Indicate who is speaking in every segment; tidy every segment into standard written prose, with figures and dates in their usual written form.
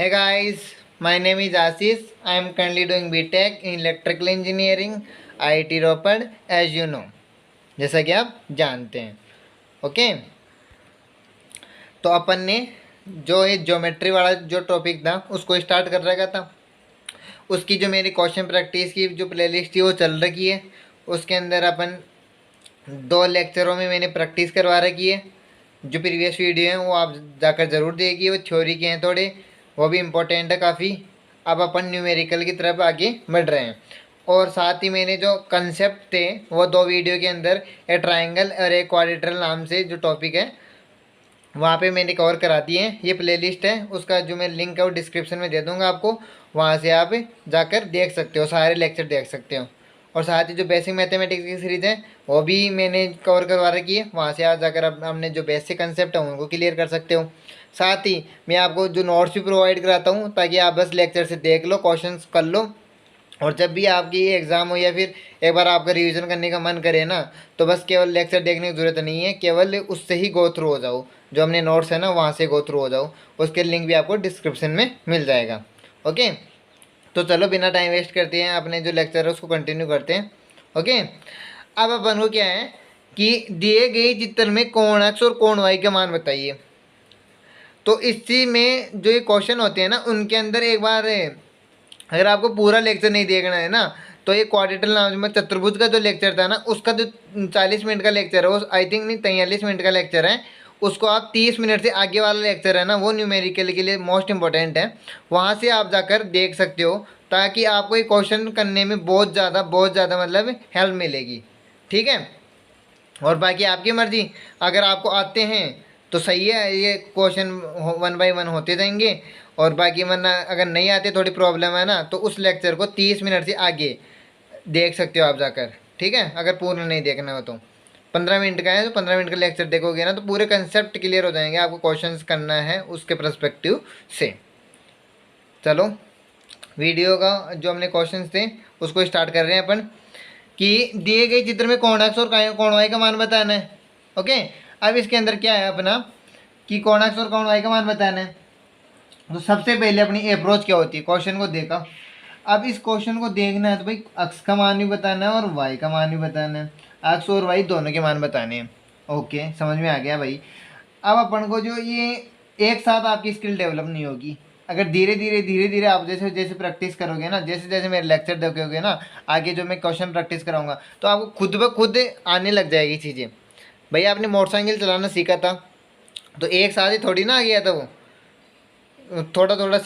Speaker 1: Hey guys, my name is Ashish. I am currently doing BTech in Electrical Engineering, IIT Ropar, as you know, जैसा कि आप जानते हैं. Okay, तो अपन ने जो ये ज्योमेट्री वाला जो टॉपिक था उसको स्टार्ट कर रखा था. उसकी जो मेरी क्वेश्चन प्रैक्टिस की जो प्लेलिस्ट थी वो चल रही है. उसके अंदर अपन 2 लेक्चरों में मैंने प्रैक्टिस करवा रखी है. जो प्रीवियस वीडियो हैं वो आप जाकर ज़रूर देखिए, वो थ्योरी के हैं थोड़े, वो भी इम्पोर्टेंट है काफ़ी. अब अपन न्यूमेरिकल की तरफ आगे बढ़ रहे हैं. और साथ ही मैंने जो कंसेप्ट थे वो 2 वीडियो के अंदर, एक ट्राइंगल और एक क्वाड्रिलेटरल नाम से जो टॉपिक है वहाँ पे मैंने कवर करा दिए हैं. ये प्लेलिस्ट है, उसका जो मैं लिंक है वो डिस्क्रिप्शन में दे दूँगा आपको. वहाँ से आप जाकर देख सकते हो, सारे लेक्चर देख सकते हो. और साथ ही जो बेसिक मैथमेटिक्स की सीरीज़ है वो भी मैंने कवर करवा रखी है. वहाँ से आप जाकर अब हमने जो बेसिक कंसेप्ट है उनको क्लियर कर सकते हो. साथ ही मैं आपको जो नोट्स भी प्रोवाइड कराता हूँ ताकि आप बस लेक्चर से देख लो, क्वेश्चंस कर लो, और जब भी आपकी एग्ज़ाम हो या फिर एक बार आपका रिवीजन करने का मन करे ना, तो बस केवल लेक्चर देखने की ज़रूरत नहीं है, केवल उससे ही गो थ्रू हो जाओ. जो हमने नोट्स है ना वहाँ से गो थ्रू हो जाओ. उसके लिंक भी आपको डिस्क्रिप्शन में मिल जाएगा. ओके, तो चलो बिना टाइम वेस्ट करते हैं, अपने जो लेक्चर है उसको कंटिन्यू करते हैं. ओके, अब अपन को क्या है कि दिए गए चित्र में कोण x और कोण y का मान बताइए. तो इसी में जो ये क्वेश्चन होते हैं ना उनके अंदर एक बार अगर आपको पूरा लेक्चर नहीं देखना है ना, तो ये क्वाड्रिलेटरल नाम में चतुर्भुज का जो लेक्चर था ना उसका जो 40 मिनट का लेक्चर है वो आई थिंक नहीं 43 मिनट का लेक्चर है. उसको आप 30 मिनट से आगे वाला लेक्चर है ना वो न्यूमेरिकल के लिए मोस्ट इंपॉर्टेंट है. वहाँ से आप जाकर देख सकते हो ताकि आपको ये क्वेश्चन करने में बहुत ज़्यादा मतलब हेल्प मिलेगी. ठीक है, और बाकी आपकी मर्ज़ी. अगर आपको आते हैं तो सही है, ये क्वेश्चन 1 बाय 1 होते जाएंगे. और बाकी वरना अगर नहीं आते, थोड़ी प्रॉब्लम है ना, तो उस लेक्चर को 30 मिनट से आगे देख सकते हो आप जाकर. ठीक है, अगर पूरा नहीं देखना हो तो 15 मिनट का है, तो 15 मिनट का लेक्चर देखोगे ना तो पूरे कंसेप्ट क्लियर हो जाएंगे. आपको क्वेश्चंस करना है उसके पर्सपेक्टिव से. चलो वीडियो का जो हमने क्वेश्चंस थे उसको स्टार्ट कर रहे हैं अपन कि दिए गए चित्र में कोण x और कोण y का मान बताना है. ओके, अब इसके अंदर क्या है अपना कि कोण x और कोण y का मान बताना है. तो सबसे पहले अपनी अप्रोच क्या होती है, क्वेश्चन को देखा. अब इस क्वेश्चन को देखना है तो भाई x का मान भी बताना है और y का मान भी बताना है. x और y दोनों के मान बताने हैं. ओके, समझ में आ गया भाई. अब अपन को जो ये एक साथ आपकी स्किल डेवलप नहीं होगी. अगर धीरे धीरे आप जैसे जैसे प्रैक्टिस करोगे ना, जैसे जैसे मेरे लेक्चर देखोगे ना, आगे जो मैं क्वेश्चन प्रैक्टिस कराऊंगा तो आपको खुद ब खुद आने लग जाएगी चीज़ें. भाई आपने मोटरसाइकिल चलाना सीखा था तो एक साथ ही थोड़ी ना आ गया था, वो थोड़ा थोड़ा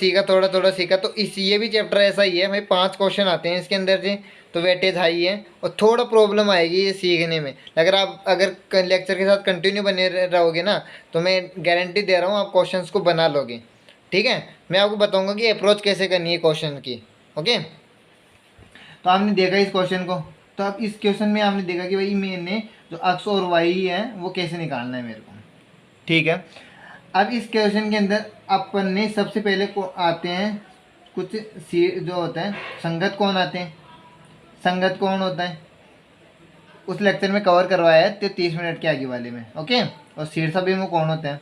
Speaker 1: सीखा. तो इस ये भी चैप्टर ऐसा ही है भाई, 5 क्वेश्चन आते हैं इसके अंदर से, तो वेटेज हाई है और थोड़ा प्रॉब्लम आएगी ये सीखने में. अगर लेक्चर के साथ कंटिन्यू बने रहोगे ना तो मैं गारंटी दे रहा हूँ आप क्वेश्चंस को बना लोगे. ठीक है, मैं आपको बताऊंगा कि अप्रोच कैसे करनी है क्वेश्चन की. ओके, तो आपने देखा इस क्वेश्चन को. तो अब इस क्वेश्चन में आपने देखा कि भाई मैंने जो x और y है वो कैसे निकालना है मेरे को. ठीक है, अब इस क्वेश्चन के अंदर अपन ने सबसे पहले को आते हैं कुछ सी जो होता है संगत कोण आते हैं. संगत कोण होता है उस लेक्चर में कवर करवाया है 30 मिनट के आगे वाले में. ओके, और शीर्षाभिमुख कोण होते हैं,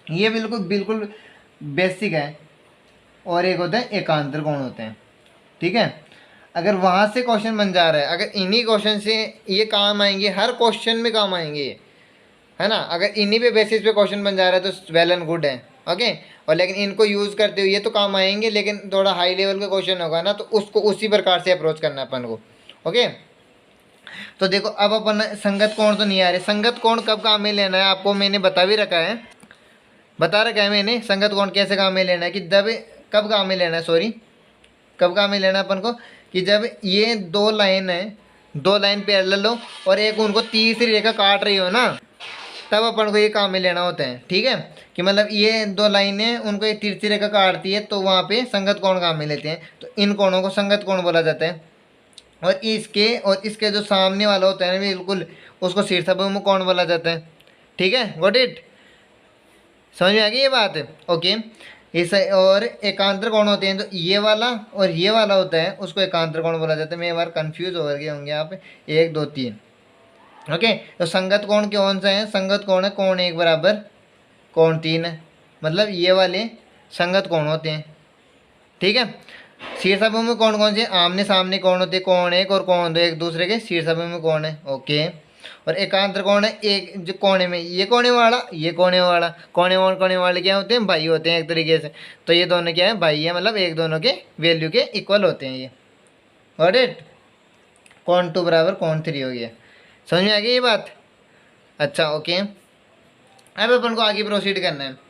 Speaker 1: ये बिल्कुल बेसिक है. और एक होता है एकांतर कोण होते हैं. ठीक है, अगर वहाँ से क्वेश्चन बन जा रहा है, अगर इन्हीं क्वेश्चन से ये काम आएंगे, हर क्वेश्चन में काम आएंगे, है ना. अगर इन्हीं पे बेसिस पे क्वेश्चन बन जा रहा है तो वेल एंड गुड है. ओके, और लेकिन इनको यूज़ करते हुए ये तो काम आएंगे, लेकिन थोड़ा हाई लेवल का क्वेश्चन होगा ना तो उसको उसी प्रकार से अप्रोच करना अपन को. ओके, तो देखो अब अपन संगत कोण तो नहीं आ रहे. संगत कोण कब काम में लेना है आपको मैंने बता रखा है मैंने. संगत कोण कैसे काम में लेना है कि जब कब काम में लेना है, कब काम में लेना है अपन को कि जब ये 2 लाइन पैरेलल हो और एक उनको तीसरी रेखा काट रही हो ना, तब अपन को ये काम में लेना होता है. ठीक है, कि मतलब ये 2 लाइनें उनको एक तीसरी रेखा काटती है तो वहाँ पे संगत कोण काम में लेते हैं. तो इन कोणों को संगत कोण बोला जाता है. और इसके जो सामने वाला होता है ना बिल्कुल, उसको शीर्षाभिमुख कोण बोला जाता है. ठीक है, गॉट इट, समझ में आ गई ये बात. ओके, इस और एकांतर कोण होते हैं, तो ये वाला और ये वाला होता है उसको एकांतर कोण बोला जाता है. मैं एक बार कंफ्यूज हो गए होंगे यहाँ पे, 1 2 3. ओके, तो संगत कोण कौन सा है, संगत कोण है कोण 1 बराबर कोण 3 है. मतलब ये वाले संगत कोण होते हैं. ठीक है। शीर्षाभिमुख कौन कौन से, आमने सामने कौन होते, कौन एक और कौन दो, एक दूसरे के शीर्षाभिमुख कौन है, ओके। और एकांतर कौन है, एक जो कोने में, ये कोने वाला, ये कोने वाला, कोने और कोने वाले क्या होते हैं, भाई होते हैं एक तरीके से। तो ये दोनों क्या है, भाई है, मतलब एक दोनों के वैल्यू के इक्वल होते हैं ये। Got it. कौन 2 बराबर कौन 3 हो गया, समझ में आ गई ये बात। अच्छा ओके, अब अपन को आगे प्रोसीड करना है।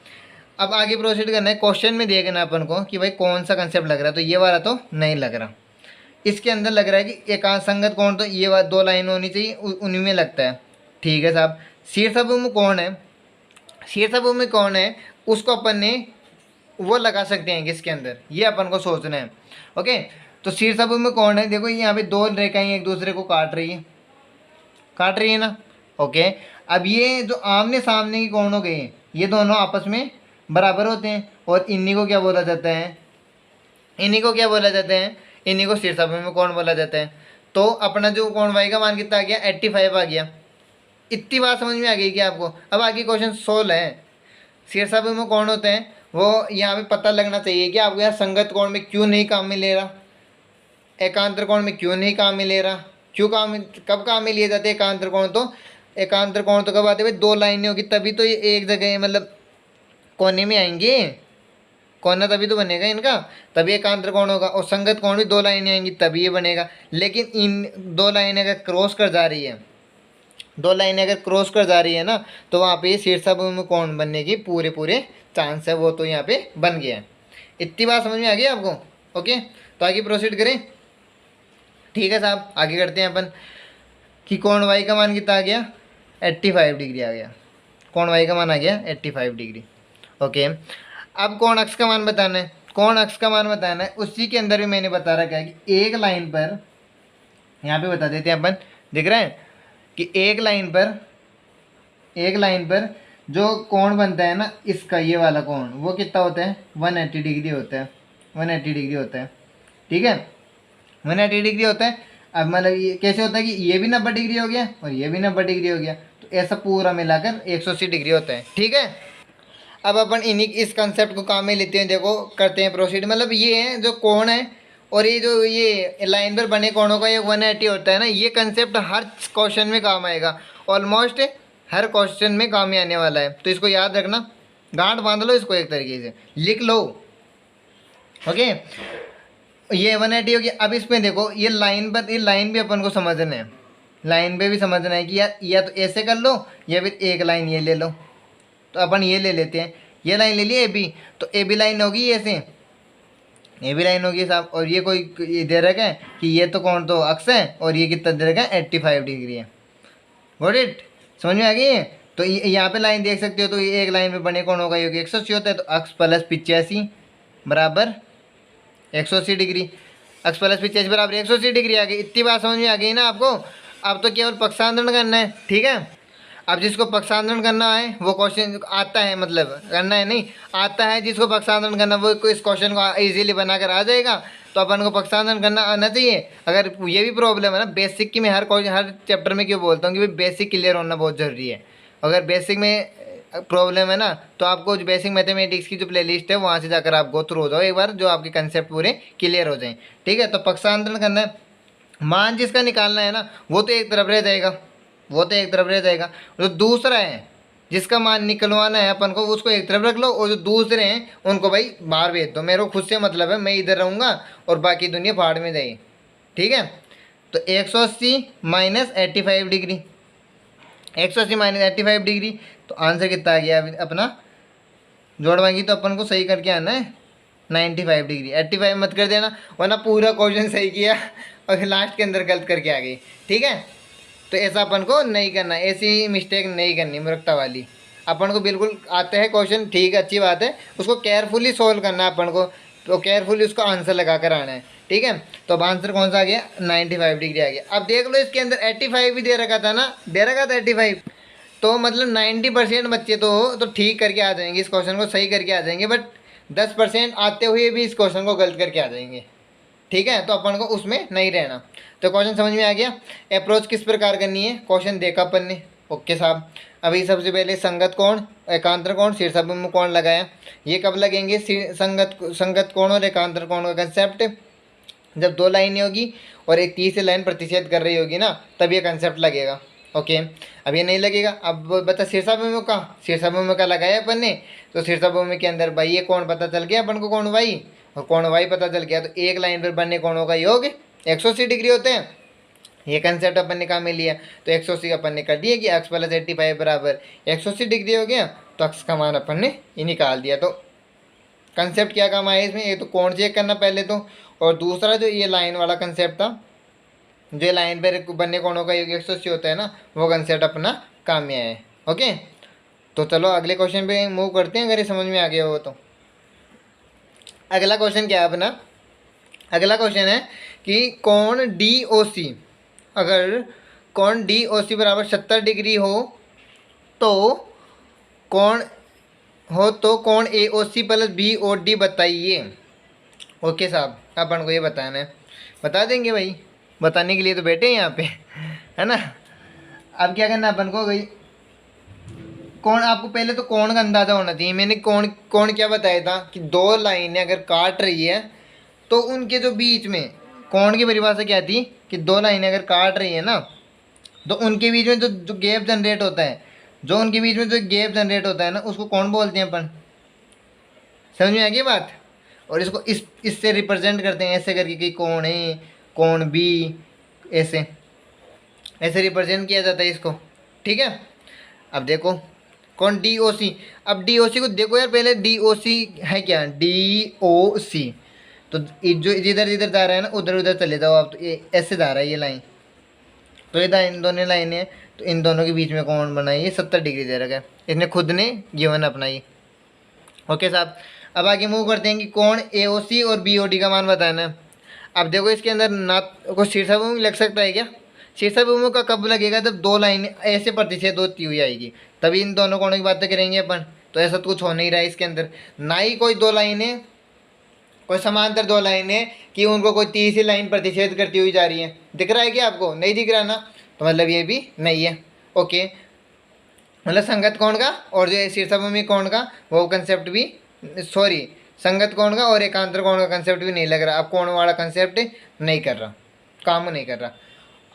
Speaker 1: अब आगे प्रोसीड करना है, क्वेश्चन में देखना अपन को कि भाई कौन सा कंसेप्ट लग रहा है। तो ये वाला तो नहीं लग रहा, इसके अंदर लग रहा है कि एकांत संगत कौन, तो ये बात 2 लाइन होनी चाहिए, उन्हीं में लगता है। ठीक है साहब। शीर्षाभिमुख कौन है, शीर्षाभिमुख कौन है, उसको अपन ने वो लगा सकते हैं किसके अंदर, ये अपन को सोचना है। ओके, तो शीर्षाभिमुख कौन है, देखो यहाँ पे 2 रेखाएं एक दूसरे को काट रही है, काट रही है ना। ओके, अब ये जो आमने सामने की कौन हो गई, ये दोनों आपस में बराबर होते हैं, और इन्हीं को क्या बोला जाता है, इन्हीं को क्या बोला जाता है, इन्हीं को शीर्षाभिमुख कौन बोला जाता है। तो अपना जो कोण वाई का मान कितना आ गया, 85 आ गया। इतनी बात समझ में आ गई क्या आपको। अब आगे क्वेश्चन 16 है, शीर्षाभिमुख कौन होते हैं, वो यहाँ पे पता लगना चाहिए कि आपको यार संगत कोण में क्यों नहीं काम में ले रहा, एकांतर कोण में क्यों नहीं काम में ले रहा, क्यों काम, कब काम में लिए जाते हैं एकांतर कोण, तो एकांतर कोण तो कब आते हैं भाई, 2 लाइनें होगी तभी तो ये एक जगह मतलब कोने में आएंगे, कोना तभी तो बनेगा इनका, तभी एकांतर कोण होगा। और संगत कोण भी 2 लाइनें आएंगी तभी ये बनेगा। लेकिन इन 2 लाइनें अगर क्रॉस कर जा रही है, 2 लाइनें अगर क्रॉस कर जा रही है ना, तो वहाँ पे शीर्षाभिमुख कोण बनने की पूरे चांस है, वो तो यहाँ पे बन गया है। इतनी बात समझ में आ गई आपको। ओके, तो आगे प्रोसीड करें। ठीक है साहब, आगे करते हैं अपन कि कोण वाई का मान कितना आ गया, 85 डिग्री आ गया। कोण वाई का मान आ गया 85 डिग्री। ओके, अब कोण अक्ष का मान बताना है, कोण अक्ष का मान बताना है। उसी के अंदर भी मैंने बता रखा है कि एक लाइन पर, यहाँ पे बता देते हैं अपन, दिख रहा है कि एक लाइन पर जो कोण बनता है ना, इसका ये वाला कोण, वो कितना होता है, 180 डिग्री होता है, 180 डिग्री होता है। ठीक है, 180 डिग्री होता है। अब मतलब ये कैसे होता है कि ये भी 90 डिग्री हो गया और ये भी 90 डिग्री हो गया, तो ऐसा पूरा मिलाकर 180 डिग्री होता है। ठीक है, अब अपन इन्हीं इस कंसेप्ट को काम में लेते हैं, देखो करते हैं प्रोसीड। मतलब ये है जो कोण है, और ये जो ये लाइन पर बने कोणों का ये 180 होता है ना, ये कंसेप्ट हर क्वेश्चन में काम आएगा, ऑलमोस्ट हर क्वेश्चन में काम में आने वाला है। तो इसको याद रखना, गांठ बांध लो इसको, एक तरीके से लिख लो। ओके, ये 180 हो गया। अब इसमें देखो ये लाइन पर, ये लाइन भी अपन को समझना है, लाइन पे भी समझना है कि यार या तो ऐसे कर लो या फिर एक लाइन ये ले लो। तो अपन ये ले लेते हैं, ये लाइन ले ली ए बी, तो ए बी लाइन होगी ऐसे, ए बी लाइन होगी साहब। और ये कोई ये दे रखा है कि ये तो कौन तो अक्ष है, और ये कितना दे रखा है 85 डिग्री है। गॉट इट, समझ में आ गई है। तो यहाँ पे लाइन देख सकते हो, तो ये एक लाइन पे बने कौन होगा, ये 180 होता है, तो अक्ष प्लस 85 बराबर 180 डिग्री, अक्ष प्लस 85 बराबर 180 डिग्री आ गई। इतनी बात समझ में आ गई ना आपको। अब तो केवल पक्षांतरण करना है। ठीक है, अब जिसको पक्षांतरण करना है वो क्वेश्चन आता है, मतलब करना है नहीं, आता है जिसको पक्षांतरण करना, वो इस क्वेश्चन को इजीली बनाकर आ जाएगा। तो अपन को पक्षांतरण करना आना चाहिए। अगर ये भी प्रॉब्लम है ना बेसिक की, मैं हर चैप्टर में क्यों बोलता हूँ कि भाई बेसिक क्लियर होना बहुत ज़रूरी है। अगर बेसिक में प्रॉब्लम है ना, तो आपको जो बेसिक मैथमेटिक्स की जो प्लेलिस्ट है वहाँ से जाकर आप गो थ्रू हो जाओ एक बार, जो आपके कंसेप्ट पूरे क्लियर हो जाएं। ठीक है, तो पक्षांतरण करना है, मान जिसका निकालना है ना वो तो एक तरफ रह जाएगा, वो तो एक तरफ रह जाएगा। जो दूसरा है जिसका मान निकलवाना है अपन को, उसको एक तरफ रख लो, और जो दूसरे हैं उनको भाई बाहर भेज दो। मेरे को खुद से मतलब है, मैं इधर रहूँगा और बाकी दुनिया फाड़ में जाएगी। ठीक है, तो 180 माइनस 85 डिग्री, 180 माइनस 85 डिग्री, तो आंसर कितना आ गया अपना, जोड़वाएंगी तो अपन को सही करके आना है 95 डिग्री। 85 मत कर देना, वरना पूरा क्वेश्चन सही किया और लास्ट के अंदर गलत करके आ गई। ठीक है, तो ऐसा अपन को नहीं करना, ऐसी मिस्टेक नहीं करनी मूर्खता वाली। अपन को बिल्कुल आते हैं क्वेश्चन, ठीक है, अच्छी बात है, उसको केयरफुली सोल्व करना है अपन को, तो केयरफुली उसको आंसर लगा कर आना है। ठीक है, तो अब आंसर कौन सा आ गया, 95 डिग्री आ गया। अब देख लो इसके अंदर 85 भी दे रखा था ना, दे रखा था 85, तो मतलब 90% बच्चे तो ठीक करके आ जाएंगे, इस क्वेश्चन को सही करके आ जाएंगे, बट 10% आते हुए भी इस क्वेश्चन को गलत करके आ जाएंगे। ठीक है, तो अपन को उसमें नहीं रहना। तो क्वेश्चन समझ में आ गया, अप्रोच किस प्रकार करनी है, क्वेश्चन देखा अपन ने। ओके साहब, अभी सबसे पहले संगत कोण, एकांतर कोण, शीर्षाभिमुख कोण लगाया। ये कब लगेंगे? संगत कोण और एकांतर कोण का कंसेप्ट जब दो लाइनें होगी और एक तीसरी लाइन प्रतिच्छेद कर रही होगी ना, तब ये कंसेप्ट लगेगा। ओके, अब ये नहीं लगेगा। अब बता शीर्षाभिमुख का, शीर्षाभिमुख का लगाया अपन ने, तो शीर्षाभिमुख के अंदर भाई ये कोण पता चल गया अपन को, कोण वाई, और कोण वाई पता चल गया, तो एक लाइन पर बनने कोणों का योग 180 डिग्री होते हैं। ये कंसेप्ट अपन ने काम में लिया, तो 180 अपन ने कर दिया कि x + 85 बराबर 180 डिग्री हो गया, तो x का मान अपन ने ये निकाल दिया। तो कंसेप्ट क्या काम आया इसमें? ये तो कोण चेक करना पहले तो, और दूसरा जो ये लाइन वाला कंसेप्ट था, जो लाइन पर बनने कोणों का योग 180 होता है ना, वो कंसेप्ट अपना काम में आया है। ओके, तो चलो अगले क्वेश्चन पे मूव करते हैं, अगर ये समझ में आ गया हो तो। अगला क्वेश्चन क्या है अपना? अगला क्वेश्चन है कि कोण DOC, अगर कोण DOC बराबर 70 डिग्री हो तो कोण AOC + BOD बताइए। ओके साहब, अपन को ये बताना है, बता देंगे भाई, बताने के लिए तो बैठे हैं यहाँ पे, है ना। अब क्या करना अपन को भाई, कोण, आपको पहले तो कोण का अंदाज़ा होना चाहिए। मैंने कोण क्या बताया था कि दो लाइनें अगर काट रही है तो उनके जो बीच में, कोण की परिभाषा क्या थी कि दो लाइनें अगर काट रही है ना, तो उनके बीच में जो गैप जनरेट होता है, जो उनके बीच में जो गैप जनरेट होता है ना, उसको कौन बोलते हैं अपन? समझ में आ गई बात? और इसको इससे रिप्रेजेंट करते हैं ऐसे करके कि कोण ए, कोण बी, ऐसे रिप्रेजेंट किया जाता है इसको। ठीक है, अब देखो कौन DOC। अब DOC को देखो यार, पहले DOC है क्या? DOC तो जो जिधर जिधर जा रहा है ना, उधर उधर चले जाओ आप, तो ये ऐसे जा रहा है ये लाइन, तो ये इन दोनों लाइनें हैं, तो इन दोनों के बीच में कौन बनाई? ये 70 डिग्री दे रखा है, इसने खुद ने गिवन अपनाई। ओके साहब, अब आगे मूव करते हैं कि कौन AOC और BOD का मान बताना है। अब देखो इसके अंदर ना कोई शीर्षाभिमुख लग सकता है क्या? शीर्षाभिमुख का कब लगेगा? जब दो लाइनें ऐसे प्रतिच्छेद होती हुई आएगी, तभी इन दोनों कोणों की बातें करेंगे अपन। तो ऐसा तो कुछ हो नहीं रहा है इसके अंदर, ना ही कोई दो लाइनें, कोई समांतर दो लाइनें कि उनको कोई तीसरी लाइन प्रतिच्छेद करती हुई जा रही है। दिख रहा है क्या आपको? नहीं दिख रहा ना, तो मतलब ये भी नहीं है। ओके, मतलब संगत कोण का और जो शीर्षाभिमुख कोण का वो कंसेप्ट भी, सॉरी, संगत कोण का और एकांतर कोण का कंसेप्ट भी नहीं लग रहा। अब कोण वाला कंसेप्ट नहीं कर रहा, काम नहीं कर रहा।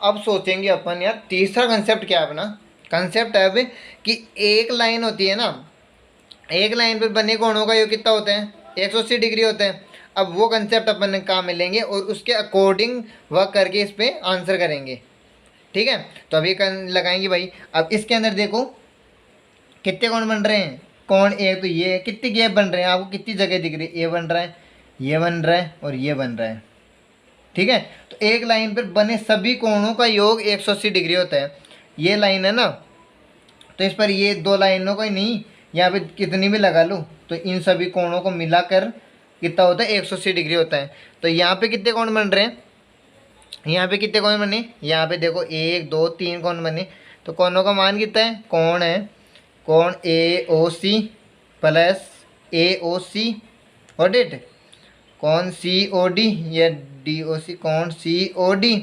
Speaker 1: अब सोचेंगे अपन यार तीसरा कंसेप्ट क्या है अपना? कंसेप्ट है अब कि एक लाइन होती है ना, एक लाइन पर बने कोणों का योग कितना होता है? 180 डिग्री होता है। अब वो कंसेप्ट अपन काम में लेंगे और उसके अकॉर्डिंग वर्क करके इस पर आंसर करेंगे। ठीक है, तो अभी लगाएंगे भाई। अब इसके अंदर देखो कितने कोण बन रहे हैं? कोण एक तो ये कितने गैप बन रहे हैं? आपको कितनी जगह दिख रही है? ये बन रहा है, ये बन रहा है और ये बन रहा है। ठीक है, तो एक लाइन पर बने सभी कोणों का योग 180 डिग्री होता है। ये लाइन है ना, तो इस पर ये दो लाइनों का ही नहीं, यहाँ पे कितनी भी लगा लो, तो इन सभी कोणों को मिलाकर कितना होता है? 180 डिग्री होता है। तो यहाँ पे कितने कोण बन रहे हैं? यहाँ पे कितने कोण बने? यहाँ पे देखो 1 2 3 कोण बने। तो कोणों का मान कितना है? कोण है कोण AOC प्लस AOC और डेट कोण COD या DOC, कोण COD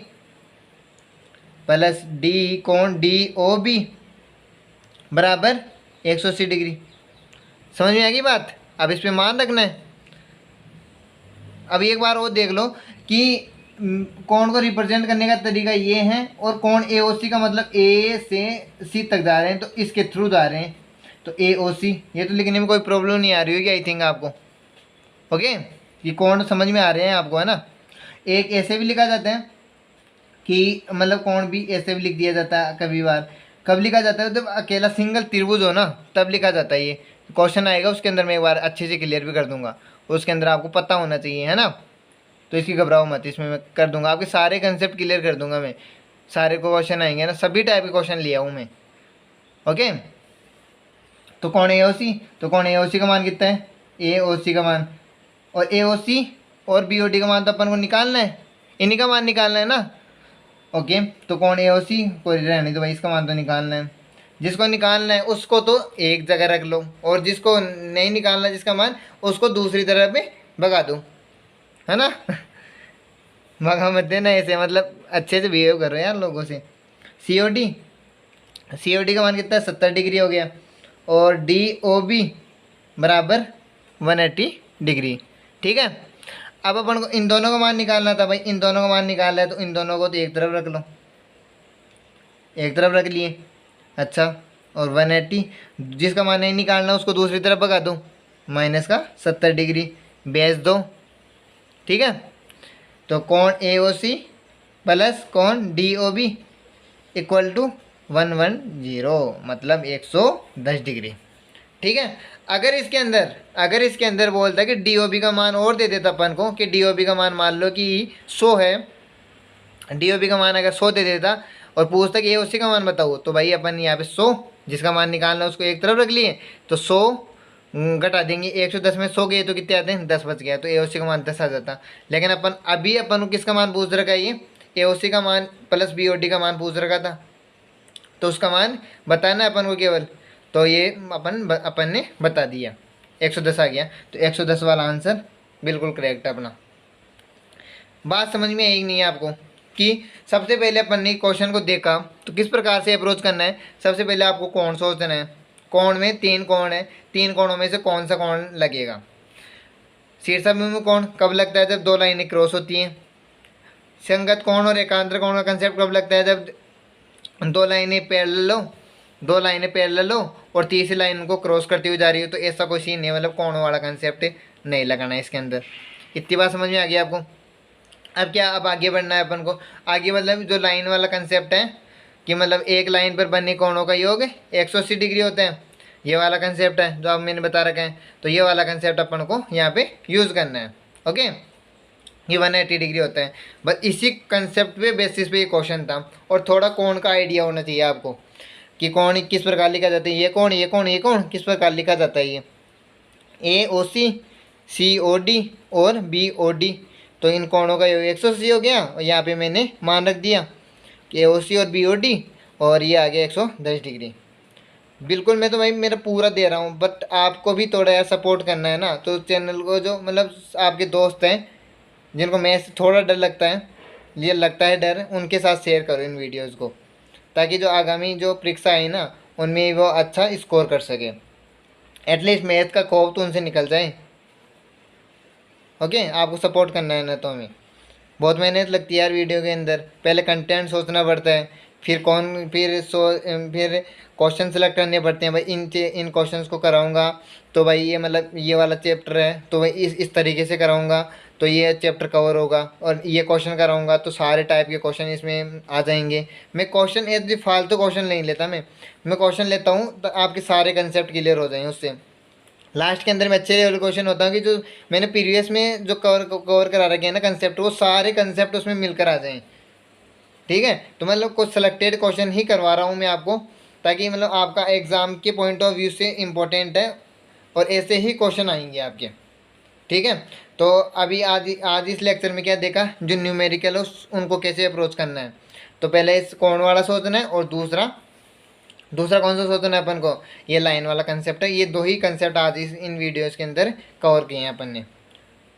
Speaker 1: प्लस D कोण DOB बराबर 180 डिग्री। समझ में आ गई बात? अब इस पे मान रखना है। अब एक बार और देख लो कि कोण को रिप्रेजेंट करने का तरीका ये है, और कोण AOC का मतलब A से C तक जा रहे हैं, तो इसके थ्रू जा रहे हैं, तो AOC। ये तो लिखने में कोई प्रॉब्लम नहीं आ रही होगी आई थिंक आपको। ओके, ये कोण समझ में आ रहे हैं आपको, है ना। एक ऐसे भी लिखा जाता है कि मतलब कोण भी ऐसे भी लिख दिया जाता है कभी बार। कब लिखा जाता है? जब अकेला सिंगल त्रिभुज हो ना, तब लिखा जाता है। ये क्वेश्चन आएगा उसके अंदर, मैं एक बार अच्छे से क्लियर भी कर दूंगा, उसके अंदर आपको पता होना चाहिए, है ना। तो इसकी घबराओ मत, इसमें मैं कर दूंगा, आपके सारे कंसेप्ट क्लियर कर दूंगा मैं। सारे को क्वेश्चन आएंगे ना, सभी टाइप के क्वेश्चन लिया हूँ मैं। ओके, तो कौन AOC? तो कौन AOC का मान कितना है? AOC का मान, और AOC और BOD का मान तो अपन को निकालना है, इन्हीं का मान निकालना है ना। ओके, तो कौन AOC को रहने दो भाई, इसका मान तो निकालना है। जिसको निकालना है उसको तो एक जगह रख लो, और जिसको नहीं निकालना जिसका मान, उसको दूसरी तरफ पे भगा दो, है ना। भगा मत देना ऐसे, मतलब अच्छे से बिहेव करो यार लोगों से। COD COD का मान कितना है, 70 डिग्री हो गया, और DOB बराबर 180 डिग्री। ठीक है, अब अपन को इन दोनों का मान निकालना था भाई, इन दोनों का मान निकालना है तो इन दोनों को तो एक तरफ रख लो, एक तरफ रख लिए। अच्छा, और 180 जिसका मान नहीं निकालना उसको दूसरी तरफ भगा दो, माइनस का 70 डिग्री बेच दो। ठीक है, तो कोण AOC प्लस कोण DOB इक्वल टू 110, मतलब 110 डिग्री। ठीक है, अगर इसके अंदर बोलता है कि DOB का मान और दे देता अपन को, कि DOB का मान मान लो कि 100 है, DOB का मान अगर 100 दे देता और पूछता कि AOC का मान बताओ, तो भाई अपन यहाँ पे 100 जिसका मान निकालना है उसको एक तरफ रख लिए, तो 100 घटा देंगे, 110 में 100 गए तो कितने आते हैं, 10 बच गया, तो AOC का मान 10 आ जाता। लेकिन अपन को किसका मान पूछ रखा है, ये AOC का मान प्लस BOD का मान पूछ रखा था, तो उसका मान बताना है अपन को केवल, तो ये अपन ने बता दिया, 110 आ गया, तो 110 वाला आंसर बिल्कुल करेक्ट है अपना। बात समझ में आई नहीं है आपको कि सबसे पहले अपन ने क्वेश्चन को देखा तो किस प्रकार से अप्रोच करना है। सबसे पहले आपको कोण सोचना है, कोण में 3 कोण है, 3 कोणों में से कौन सा कोण लगेगा। शीर्षाभिमुख कोण कब लगता है, जब 2 लाइनें क्रॉस होती हैं। संगत कोण और एकांतर कोण का कंसेप्ट कब लगता है, जब 2 लाइनें पैरेलल लो और तीसरी लाइन को क्रॉस करती हुई जा रही हो, तो ऐसा कोई सीन नहीं, मतलब कोणों वाला कंसेप्ट नहीं लगाना है इसके अंदर। इतनी बात समझ में आ गई आपको। अब क्या, अब आगे बढ़ना है अपन को। आगे मतलब जो लाइन वाला कंसेप्ट है कि मतलब एक लाइन पर बने कोणों का योग 180 डिग्री होता है, ये वाला कंसेप्ट है जो अब मैंने बता रखा है, तो ये वाला कंसेप्ट अपन को यहाँ पे यूज़ करना है। ओके, ये 180 डिग्री होता है, बस इसी कंसेप्ट पे बेसिस पे ये क्वेश्चन था। और थोड़ा कोण का आइडिया होना चाहिए आपको कि कोण किस प्रकार लिखा जाता है, ये कोण किस प्रकार लिखा जाता है। ये AOC COD और BOD, तो इन कोणों का योग 180 हो गया, और यहाँ पे मैंने मान रख दिया कि AOC और BOD, और ये आ गया 110 डिग्री। बिल्कुल, मैं तो भाई मेरा पूरा दे रहा हूँ, बट आपको भी थोड़ा यार सपोर्ट करना है ना, तो चैनल को जो मतलब आपके दोस्त हैं जिनको मैथ से थोड़ा डर लगता है, ये लगता है डर, उनके साथ शेयर करो इन वीडियोस को, ताकि जो आगामी जो परीक्षा है ना उनमें वो अच्छा स्कोर कर सके, एटलीस्ट मैथ का खौफ तो उनसे निकल जाए। ओके, आपको सपोर्ट करना है ना, तो हमें बहुत मेहनत लगती है यार वीडियो के अंदर, पहले कंटेंट सोचना पड़ता है, फिर फिर क्वेश्चन सेलेक्ट करने पड़ते हैं। भाई इन क्वेश्चंस को कराऊंगा तो भाई ये मतलब ये वाला चैप्टर है तो भाई इस तरीके से कराऊंगा तो ये चैप्टर कवर होगा, और ये क्वेश्चन कराऊंगा तो सारे टाइप के क्वेश्चन इसमें आ जाएंगे। मैं क्वेश्चन ऐसे फालतू क्वेश्चन नहीं लेता, मैं क्वेश्चन लेता हूँ तो आपके सारे कंसेप्ट क्लियर हो जाएंगे उससे। लास्ट के अंदर मैं अच्छे लेवल क्वेश्चन होता हूँ कि जो मैंने प्रीवियस में जो कवर करा रखे हैं ना कंसेप्ट, वो सारे कंसेप्ट उसमें मिलकर आ जाएँ। ठीक है, तो मतलब कुछ सिलेक्टेड क्वेश्चन ही करवा रहा हूँ मैं आपको, ताकि मतलब आपका एग्ज़ाम के पॉइंट ऑफ व्यू से इम्पोर्टेंट है, और ऐसे ही क्वेश्चन आएंगे आपके। ठीक है, तो अभी आज इस लेक्चर में क्या देखा, जो न्यूमेरिकल है उनको कैसे अप्रोच करना है। तो पहले इस कोण वाला सोचना है, और दूसरा कौन सा सोचना है अपन को, ये लाइन वाला कंसेप्ट है। ये 2 ही कंसेप्ट आज इन वीडियोज़ के अंदर कवर किए हैं अपन ने।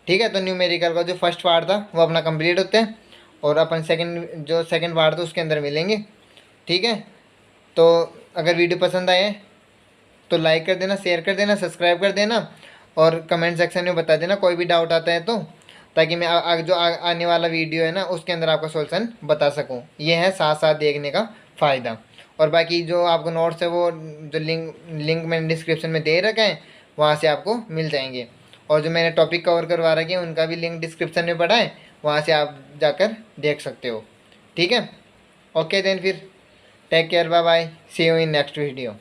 Speaker 1: ठीक है, तो न्यूमेरिकल का जो फर्स्ट पार्ट था वो अपना कंप्लीट होता है, और अपन सेकंड पार्ट था उसके अंदर मिलेंगे। ठीक है, तो अगर वीडियो पसंद आए तो लाइक कर देना, शेयर कर देना, सब्सक्राइब कर देना, और कमेंट सेक्शन में बता देना कोई भी डाउट आता है तो, ताकि मैं आने वाला वीडियो है ना उसके अंदर आपका सॉल्यूशन बता सकूं। ये है साथ साथ देखने का फ़ायदा। और बाकी जो आपको नोट्स है वो जो लिंक मैंने डिस्क्रिप्शन में दे रखा है वहाँ से आपको मिल जाएंगे, और जो मैंने टॉपिक कवर करवा रखे हैं उनका भी लिंक डिस्क्रिप्शन में पड़ा है, वहाँ से आप जाकर देख सकते हो। ठीक है, ओके देन, फिर take care, bye bye, see you in next video.